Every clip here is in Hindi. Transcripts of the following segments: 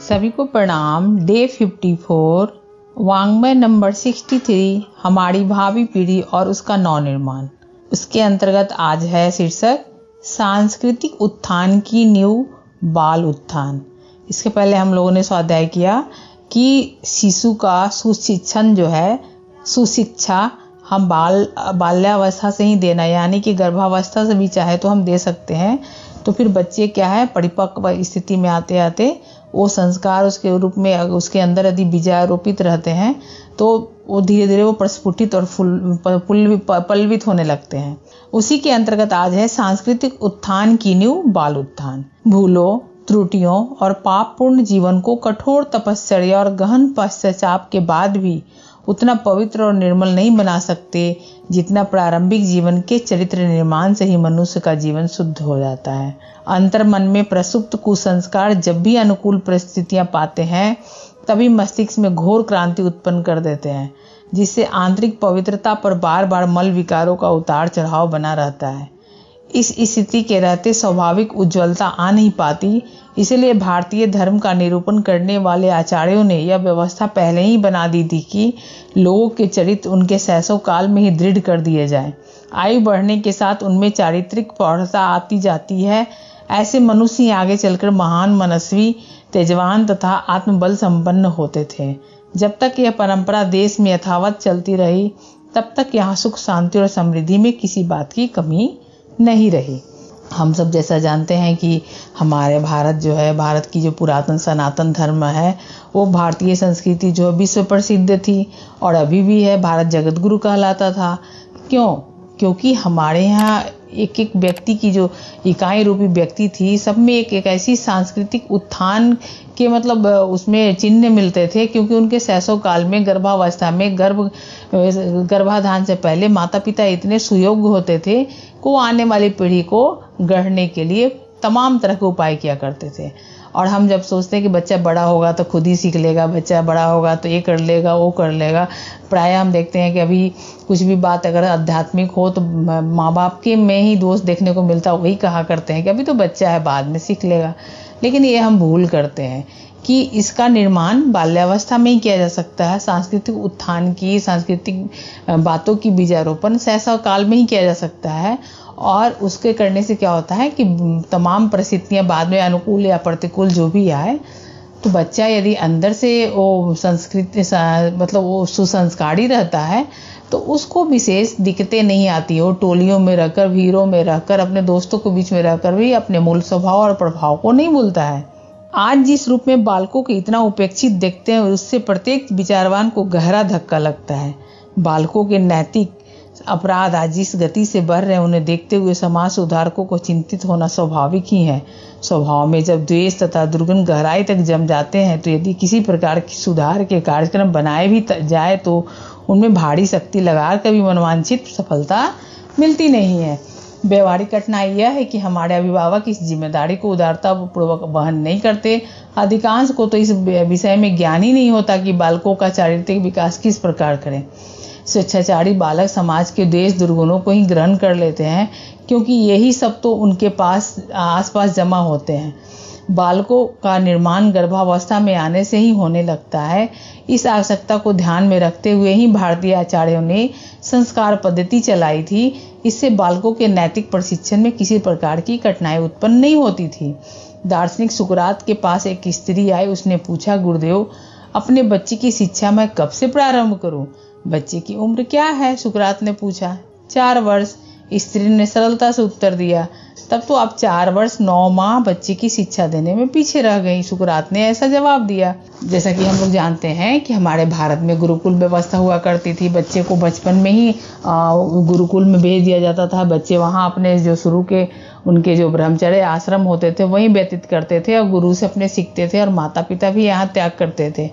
सभी को प्रणाम। डे 54 वाङ्मय नंबर 63 हमारी भावी पीढ़ी और उसका नवनिर्माण। उसके अंतर्गत आज है शीर्षक सांस्कृतिक उत्थान की नींव बाल उत्थान। इसके पहले हम लोगों ने स्वाध्याय किया कि शिशु का सुशिक्षण जो है, सुशिक्षा हम बाल्यावस्था से ही देना, यानी कि गर्भावस्था से भी चाहे तो हम दे सकते हैं। तो फिर बच्चे क्या है, परिपक्व स्थिति में आते आते वो संस्कार उसके रूप में उसके अंदर यदि बीजारोपित रहते हैं तो वो धीरे धीरे वो प्रस्फुटित और पल्लवित होने लगते हैं। उसी के अंतर्गत आज है सांस्कृतिक उत्थान की नींव बाल उत्थान। भूलों, त्रुटियों और पापपूर्ण जीवन को कठोर तपस्या और गहन पश्चाताप के बाद भी उतना पवित्र और निर्मल नहीं बना सकते जितना प्रारंभिक जीवन के चरित्र निर्माण से ही मनुष्य का जीवन शुद्ध हो जाता है। अंतर मन में प्रसुप्त कुसंस्कार जब भी अनुकूल परिस्थितियां पाते हैं तभी मस्तिष्क में घोर क्रांति उत्पन्न कर देते हैं, जिससे आंतरिक पवित्रता पर बार बार मल विकारों का उतार चढ़ाव बना रहता है। इस स्थिति के रहते स्वाभाविक उज्ज्वलता आ नहीं पाती। इसलिए भारतीय धर्म का निरूपण करने वाले आचार्यों ने यह व्यवस्था पहले ही बना दी थी कि लोगों के चरित्र उनके शैशव काल में ही दृढ़ कर दिए जाएं। आयु बढ़ने के साथ उनमें चारित्रिक प्रौढ़ता आती जाती है। ऐसे मनुष्य ही आगे चलकर महान, मनस्वी, तेजवान तथा आत्मबल संपन्न होते थे। जब तक यह परंपरा देश में यथावत चलती रही तब तक यहाँ सुख, शांति और समृद्धि में किसी बात की कमी नहीं रही। हम सब जैसा जानते हैं कि हमारे भारत जो है, भारत की जो पुरातन सनातन धर्म है वो भारतीय संस्कृति जो विश्व प्रसिद्ध थी और अभी भी है। भारत जगत गुरु कहलाता था। क्यों? क्योंकि हमारे यहाँ एक एक व्यक्ति की जो इकाई रूपी व्यक्ति थी, सब में एक ऐसी सांस्कृतिक उत्थान के मतलब उसमें चिन्ह मिलते थे, क्योंकि उनके शैशव काल में, गर्भावस्था में, गर्भाधान से पहले माता पिता इतने सुयोग्य होते थे को आने वाली पीढ़ी को गढ़ने के लिए तमाम तरह के उपाय किया करते थे। और हम जब सोचते हैं कि बच्चा बड़ा होगा तो खुद ही सीख लेगा, बच्चा बड़ा होगा तो ये कर लेगा, वो कर लेगा, प्राय हम देखते हैं कि अभी कुछ भी बात अगर आध्यात्मिक हो तो माँ बाप के में ही दोष देखने को मिलता, वही कहा करते हैं कि अभी तो बच्चा है, बाद में सीख लेगा। लेकिन ये हम भूल करते हैं कि इसका निर्माण बाल्यावस्था में ही किया जा सकता है। सांस्कृतिक उत्थान की, सांस्कृतिक बातों की बीजारोपण शैशव काल में ही किया जा सकता है। और उसके करने से क्या होता है कि तमाम परिस्थितियां बाद में अनुकूल या प्रतिकूल जो भी आए, तो बच्चा यदि अंदर से वो संस्कृति मतलब वो सुसंस्कारी रहता है तो उसको विशेष दिक्कतें नहीं आती। वो टोलियों में रहकर, भीड़ों में रहकर, अपने दोस्तों के बीच में रहकर भी अपने मूल स्वभाव और प्रभाव को नहीं भूलता है। आज जिस रूप में बालकों को इतना उपेक्षित देखते हैं, उससे प्रत्येक विचारवान को गहरा धक्का लगता है। बालकों के नैतिक अपराध आज जिस गति से बढ़ रहे हैं, उन्हें देखते हुए समाज सुधारकों को चिंतित होना स्वाभाविक ही है। स्वभाव में जब द्वेष तथा दुर्गुण गहराई तक जम जाते हैं तो यदि किसी प्रकार की सुधार के कार्यक्रम बनाए भी जाए तो उनमें भारी शक्ति लगाकर कभी मनवांछित सफलता मिलती नहीं है। व्यवहारिक कठिनाई यह है कि हमारे अभिभावक इस जिम्मेदारी को उदारता पूर्वक वहन नहीं करते। अधिकांश को तो इस विषय में ज्ञान ही नहीं होता कि बालकों का चारित्रिक विकास किस प्रकार करें। स्वेच्छाचारी बालक समाज के द्वेष दुर्गुणों को ही ग्रहण कर लेते हैं, क्योंकि यही सब तो उनके पास आसपास जमा होते हैं। बालकों का निर्माण गर्भावस्था में आने से ही होने लगता है। इस आवश्यकता को ध्यान में रखते हुए ही भारतीय आचार्यों ने संस्कार पद्धति चलाई थी। इससे बालकों के नैतिक प्रशिक्षण में किसी प्रकार की कठिनाई उत्पन्न नहीं होती थी। दार्शनिक सुकरात के पास एक स्त्री आई। उसने पूछा, गुरुदेव, अपने बच्चे की शिक्षा मैं कब से प्रारंभ करूं? बच्चे की उम्र क्या है? सुकरात ने पूछा। 4 वर्ष। स्त्री ने सरलता से उत्तर दिया। तब तो आप 4 वर्ष 9 माह बच्चे की शिक्षा देने में पीछे रह गई। सुकरात ने ऐसा जवाब दिया। जैसा कि हम लोग जानते हैं कि हमारे भारत में गुरुकुल व्यवस्था हुआ करती थी। बच्चे को बचपन में ही गुरुकुल में भेज दिया जाता था। बच्चे वहाँ अपने जो शुरू के उनके जो ब्रह्मचर्य आश्रम होते थे वहीं व्यतीत करते थे और गुरु से अपने सीखते थे, और माता पिता भी यहाँ त्याग करते थे।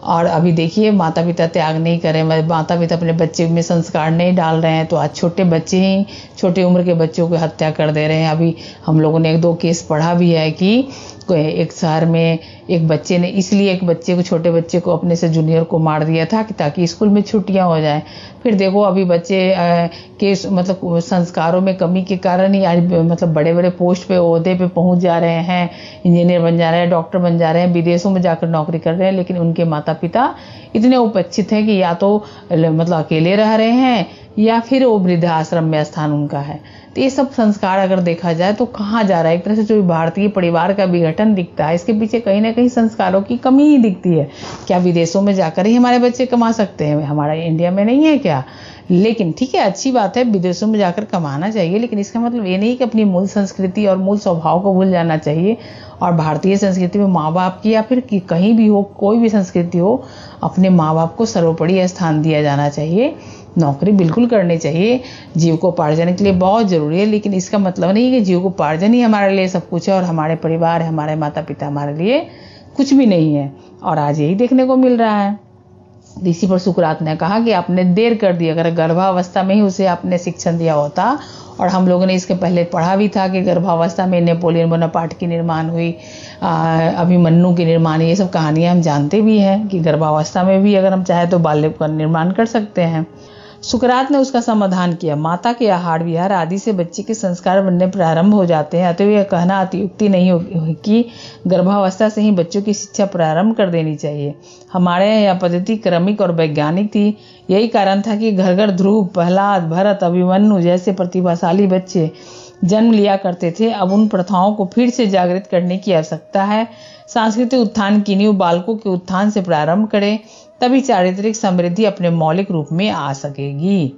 और अभी देखिए, माता पिता त्याग नहीं करें, माता पिता अपने बच्चे में संस्कार नहीं डाल रहे हैं, तो आज छोटे बच्चे ही छोटी उम्र के बच्चों को हत्या कर दे रहे हैं। अभी हम लोगों ने 1-2 केस पढ़ा भी है कि एक शहर में एक बच्चे ने इसलिए एक बच्चे को, छोटे बच्चे को, अपने से जूनियर को मार दिया था कि ताकि स्कूल में छुट्टियां हो जाए। फिर देखो अभी बच्चे के मतलब संस्कारों में कमी के कारण ही आज मतलब बड़े बड़े पोस्ट पे, ओहदे पे पहुंच जा रहे हैं, इंजीनियर बन जा रहे हैं, डॉक्टर बन जा रहे हैं, विदेशों में जाकर नौकरी कर रहे हैं। लेकिन उनके माता पिता इतने उपेक्षित हैं कि या तो मतलब अकेले रह रहे हैं या फिर वो वृद्धाश्रम में स्थान उनका है। तो ये सब संस्कार अगर देखा जाए तो कहाँ जा रहा है? एक तरह से जो भारतीय परिवार का विघटन दिखता है, इसके पीछे कहीं ना कहीं संस्कारों की कमी ही दिखती है। क्या विदेशों में जाकर ही हमारे बच्चे कमा सकते हैं? हमारा इंडिया में नहीं है क्या? लेकिन ठीक है, अच्छी बात है, विदेशों में जाकर कमाना चाहिए, लेकिन इसका मतलब ये नहीं कि अपनी मूल संस्कृति और मूल स्वभाव को भूल जाना चाहिए। और भारतीय संस्कृति में माँ बाप की या फिर कहीं भी हो, कोई भी संस्कृति हो, अपने माँ बाप को सर्वोपरि स्थान दिया जाना चाहिए। नौकरी बिल्कुल करनी चाहिए, जीविकोपार्जन के लिए बहुत जरूरी है, लेकिन इसका मतलब नहीं है कि जीविकोपार्जन ही हमारे लिए सब कुछ है और हमारे परिवार, हमारे माता पिता हमारे लिए कुछ भी नहीं है। और आज यही देखने को मिल रहा है। इसी पर सुकरात ने कहा कि आपने देर कर दी, अगर गर्भावस्था में ही उसे आपने शिक्षण दिया होता। और हम लोगों ने इसके पहले पढ़ा भी था कि गर्भावस्था में नेपोलियन बोनापार्ट की निर्माण हुई, अभिमन्यु की निर्माण, ये सब कहानियां हम जानते भी हैं कि गर्भावस्था में भी अगर हम चाहे तो बाल्य का निर्माण कर सकते हैं। सुकरात ने उसका समाधान किया, माता के आहार विहार आदि से बच्चे के संस्कार बनने प्रारंभ हो जाते हैं। अतः यह कहना अतियुक्ति नहीं होगी कि गर्भावस्था से ही बच्चों की शिक्षा प्रारंभ कर देनी चाहिए। हमारे यहाँ यह पद्धति क्रमिक और वैज्ञानिक थी। यही कारण था कि घर घर ध्रुव, प्रहलाद, भरत, अभिमन्यु जैसे प्रतिभाशाली बच्चे जन्म लिया करते थे। अब उन प्रथाओं को फिर से जागृत करने की आवश्यकता है। सांस्कृतिक उत्थान की नींव बालकों के उत्थान से प्रारंभ करें, तभी चारित्रिक समृद्धि अपने मौलिक रूप में आ सकेगी।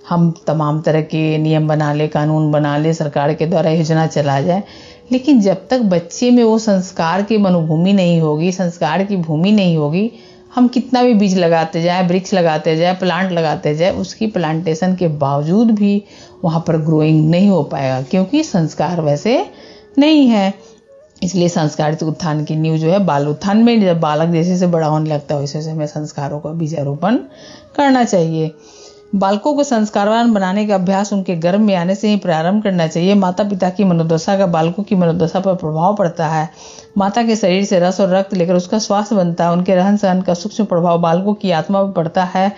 हम तमाम तरह के नियम बना ले, कानून बना ले, सरकार के द्वारा योजना चला जाए, लेकिन जब तक बच्चे में वो संस्कार की मनोभूमि नहीं होगी, संस्कार की भूमि नहीं होगी, हम कितना भी बीज लगाते जाए, वृक्ष लगाते जाए, प्लांट लगाते जाए, उसकी प्लांटेशन के बावजूद भी वहाँ पर ग्रोइंग नहीं हो पाएगा, क्योंकि संस्कार वैसे नहीं है। इसलिए संस्कारित उत्थान की नींव जो है बाल उत्थान में, जब बालक जैसे से बड़ा होने लगता है वैसे वैसे हमें संस्कारों का बीजारोपण करना चाहिए। बालकों को संस्कारवान बनाने का अभ्यास उनके गर्भ में आने से ही प्रारंभ करना चाहिए। माता पिता की मनोदशा का बालकों की मनोदशा पर प्रभाव पड़ता है। माता के शरीर से रस और रक्त लेकर उसका स्वास्थ्य बनता है। उनके रहन सहन का सूक्ष्म प्रभाव बालकों की आत्मा पर पड़ता है।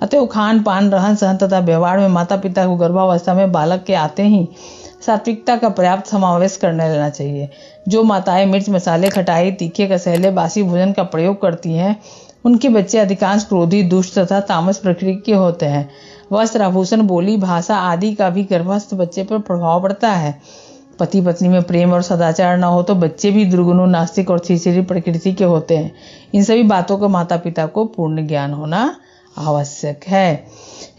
अतः खान पान, रहन सहन तथा व्यवहार में माता पिता को गर्भावस्था में बालक के आते ही सात्विकता का पर्याप्त समावेश करने लेना चाहिए। जो माताएं मिर्च, मसाले, खटाई, तीखे, कसैले, बासी भोजन का प्रयोग करती हैं, उनके बच्चे अधिकांश क्रोधी, दुष्ट तथा तामस प्रकृति के होते हैं। वस्त्र, आभूषण, बोली, भाषा आदि का भी गर्भस्थ बच्चे पर प्रभाव पड़ता है। पति पत्नी में प्रेम और सदाचार न हो तो बच्चे भी दुर्गुणों, नास्तिक और छिछोरी प्रकृति के होते हैं। इन सभी बातों का माता पिता को पूर्ण ज्ञान होना आवश्यक है।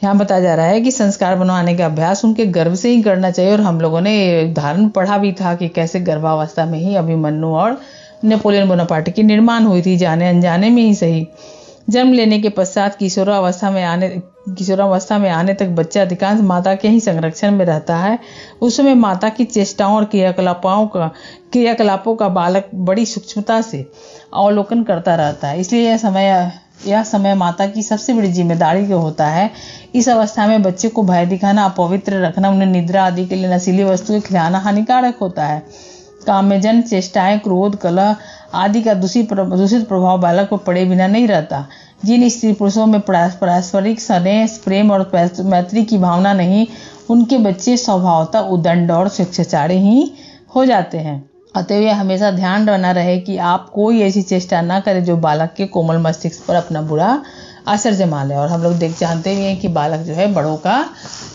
यहाँ बताया जा रहा है कि संस्कार बनवाने का अभ्यास उनके गर्भ से ही करना चाहिए। और हम लोगों ने उदाहरण पढ़ा भी था कि कैसे गर्भावस्था में ही अभिमन्यु और नेपोलियन बोनापार्ट की निर्माण हुई थी, जाने अनजाने में ही सही। जन्म लेने के पश्चात किशोरावस्था में आने तक बच्चा अधिकांश माता के ही संरक्षण में रहता है। उस समय माता की चेष्टाओं और क्रियाकलापों का बालक बड़ी सूक्ष्मता से अवलोकन करता रहता है। इसलिए यह समय माता की सबसे बड़ी जिम्मेदारी का होता है। इस अवस्था में बच्चे को भय दिखाना, अपवित्र रखना, उन्हें निद्रा आदि के लिए नशीली वस्तुएं खिलाना हानिकारक होता है। कामजन चेष्टाएं, क्रोध, कलह आदि का दूषित प्रभाव बालक पर पड़े बिना नहीं रहता। जिन स्त्री पुरुषों में पारस्परिक स्नेह, प्रेम और मैत्री की भावना नहीं, उनके बच्चे स्वभावतः उदंड और स्वेच्छाचारी ही हो जाते हैं। अतएव यह हमेशा ध्यान रहना रहे कि आप कोई ऐसी चेष्टा ना करें जो बालक के कोमल मस्तिष्क पर अपना बुरा असर जमा ले। और हम लोग जानते भी हैं कि बालक जो है बड़ों का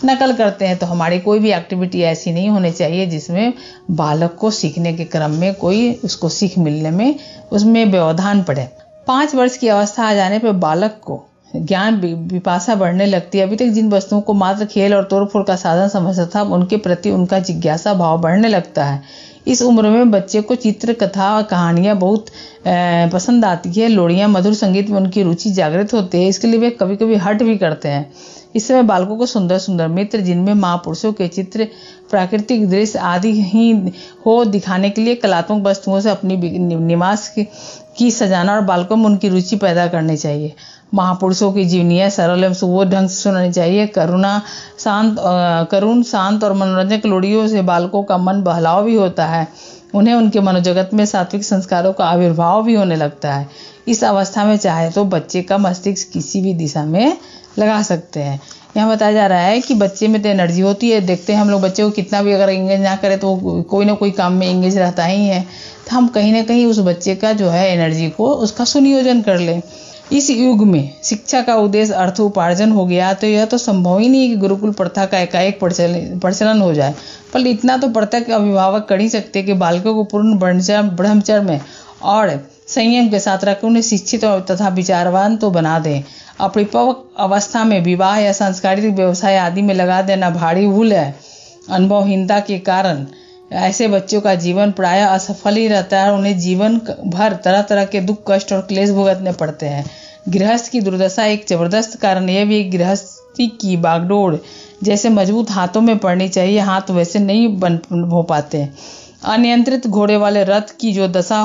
नकल करते हैं, तो हमारी कोई भी एक्टिविटी ऐसी नहीं होनी चाहिए जिसमें बालक को सीखने के क्रम में कोई उसको सीख मिलने में उसमें व्यवधान पड़े। 5 वर्ष की अवस्था आ जाने पर बालक को ज्ञान विपाशा बढ़ने लगती है। अभी तक जिन वस्तुओं को मात्र खेल और तोड़फोड़ का साधन समझता था, उनके प्रति उनका जिज्ञासा भाव बढ़ने लगता है। इस उम्र में बच्चे को चित्र, कथा और कहानियां बहुत पसंद आती है। लोरियां, मधुर संगीत में उनकी रुचि जागृत होती है। इसके लिए वे कभी कभी हट भी करते हैं। इस समय बालकों को सुंदर सुंदर मित्र, जिनमें महापुरुषों के चित्र, प्राकृतिक दृश्य आदि ही हो, दिखाने के लिए कलात्मक वस्तुओं से अपनी निवास की सजाना और बालकों में उनकी रुचि पैदा करनी चाहिए। महापुरुषों की जीवनियाँ सरल एवं सुबोध ढंग से सुनानी चाहिए। करुण, शांत और मनोरंजक लोरियों से बालकों का मन बहलाव भी होता है। उन्हें उनके मनोजगत में सात्विक संस्कारों का आविर्भाव भी होने लगता है। इस अवस्था में चाहे तो बच्चे का मस्तिष्क किसी भी दिशा में लगा सकते हैं। यहाँ बताया जा रहा है कि बच्चे में तो एनर्जी होती है। देखते हैं हम लोग बच्चे को कितना भी अगर एंगेज ना करें तो कोई ना कोई काम में एंगेज रहता ही है। तो हम कहीं ना कहीं उस बच्चे का जो है एनर्जी को उसका सुनियोजन कर लें। इस युग में शिक्षा का उद्देश्य अर्थ उपार्जन हो गया तो यह तो संभव ही नहीं कि गुरुकुल प्रथा का एकाएक प्रचलन हो जाए। पर इतना तो प्रत्येक अभिभावक कर ही सकते कि बालकों को पूर्ण ब्रह्मचर्य में और संयम के साथ रख उन्हें शिक्षित तथा विचारवान तो बना दें। अपरिपक्व अवस्था में विवाह या सांस्कृतिक व्यवसाय आदि में लगा देना भारी भूल है। अनुभवहीनता के कारण ऐसे बच्चों का जीवन प्रायः असफल ही रहता है और उन्हें जीवन भर तरह तरह के दुख कष्ट और क्लेश भुगतने पड़ते हैं। गृहस्थ की दुर्दशा एक जबरदस्त कारण यह भी गृहस्थी की बागडोर जैसे मजबूत हाथों में पड़नी चाहिए, हाथ वैसे नहीं हो पाते। अनियंत्रित घोड़े वाले रथ की जो दशा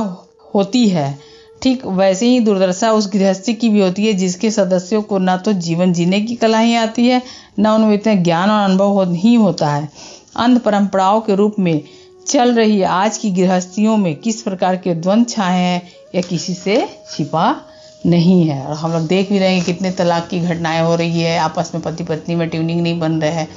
होती है ठीक वैसे ही दुर्दशा उस गृहस्थी की भी होती है जिसके सदस्यों को न तो जीवन जीने की कला ही आती है न उनमें इतने ज्ञान और अनुभव ही होता है। अंध परंपराओं के रूप में चल रही आज की गृहस्थियों में किस प्रकार के द्वंद्व छाए हैं यह किसी से छिपा नहीं है। और हम लोग देख भी रहे हैं कितने तलाक की घटनाएं हो रही है, आपस में पति पत्नी में ट्यूनिंग नहीं बन रहे हैं।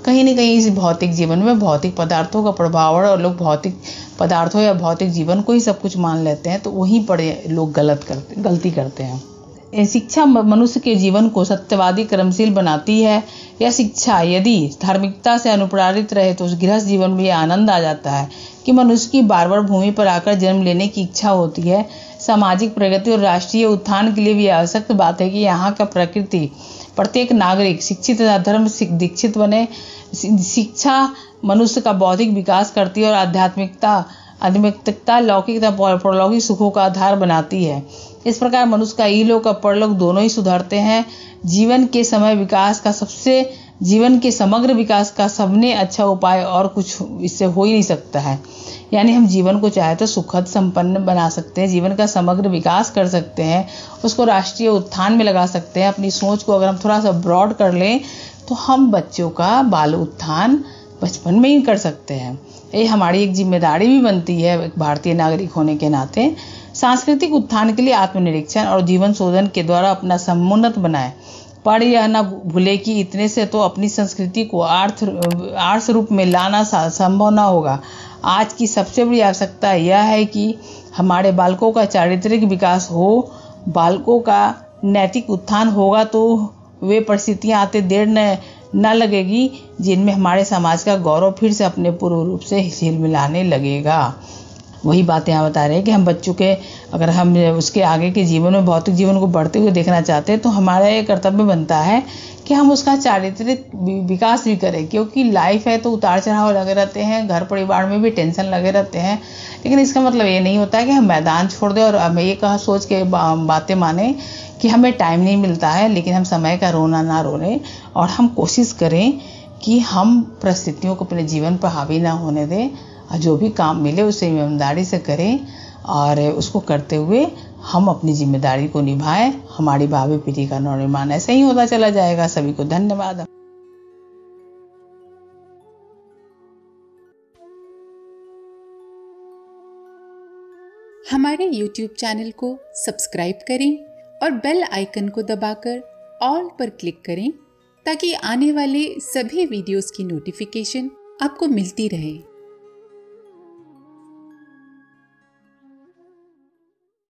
कहीं ना कहीं इस भौतिक जीवन में भौतिक पदार्थों का प्रभाव और लोग भौतिक पदार्थों या भौतिक जीवन को ही सब कुछ मान लेते हैं, तो वहीं पर लोग गलती करते हैं। शिक्षा मनुष्य के जीवन को सत्यवादी कर्मशील बनाती है। यह शिक्षा यदि धार्मिकता से अनुप्राणित रहे तो उस गृहस्थ जीवन में आनंद आ जाता है कि मनुष्य की बार बार भूमि पर आकर जन्म लेने की इच्छा होती है। सामाजिक प्रगति और राष्ट्रीय उत्थान के लिए भी आवश्यक बात है कि यहाँ का प्रकृति प्रत्येक नागरिक शिक्षित तथा धर्म दीक्षित बने। शिक्षा मनुष्य का बौद्धिक विकास करती है और आध्यात्मिकता लौकिक तथा परलौकिक सुखों का आधार बनाती है। इस प्रकार मनुष्य का इहलोक और परलोक दोनों ही सुधरते हैं। जीवन के समग्र विकास का सबने अच्छा उपाय और कुछ इससे हो ही नहीं सकता है। यानी हम जीवन को चाहे तो सुखद संपन्न बना सकते हैं, जीवन का समग्र विकास कर सकते हैं, उसको राष्ट्रीय उत्थान में लगा सकते हैं। अपनी सोच को अगर हम थोड़ा सा ब्रॉड कर लें तो हम बच्चों का बाल उत्थान बचपन में ही कर सकते हैं। ये हमारी एक जिम्मेदारी भी बनती है एक भारतीय नागरिक होने के नाते। सांस्कृतिक उत्थान के लिए आत्मनिरीक्षण और जीवन शोधन के द्वारा अपना समुन्नत बनाए। पर यह न भूले कि इतने से तो अपनी संस्कृति को आर्थ रूप में लाना संभव न होगा। आज की सबसे बड़ी आवश्यकता यह है कि हमारे बालकों का चारित्रिक विकास हो, बालकों का नैतिक उत्थान होगा तो वे परिस्थितियां आते देर न लगेगी जिनमें हमारे समाज का गौरव फिर से अपने पूर्व रूप से हिलमिलाने लगेगा। वही बातें यहाँ बता रहे हैं कि हम बच्चों के अगर हम उसके आगे के जीवन में भौतिक जीवन को बढ़ते हुए देखना चाहते हैं तो हमारा ये कर्तव्य बनता है कि हम उसका चारित्रिक विकास भी करें। क्योंकि लाइफ है तो उतार चढ़ाव लगे रहते हैं, घर परिवार में भी टेंशन लगे रहते हैं, लेकिन इसका मतलब ये नहीं होता है कि हम मैदान छोड़ दें और हमें ये कहा सोच के बातें माने कि हमें टाइम नहीं मिलता है। लेकिन हम समय का रोना ना रोने और हम कोशिश करें कि हम परिस्थितियों को अपने जीवन पर हावी ना होने दें और जो भी काम मिले उसे ईमानदारी से करें और उसको करते हुए हम अपनी जिम्मेदारी को निभाएं। हमारी भावी पीढ़ी का नवनिर्माण ऐसे ही होता चला जाएगा। सभी को धन्यवाद। हमारे YouTube चैनल को सब्सक्राइब करें और बेल आइकन को दबाकर ऑल पर क्लिक करें ताकि आने वाले सभी वीडियोस की नोटिफिकेशन आपको मिलती रहे।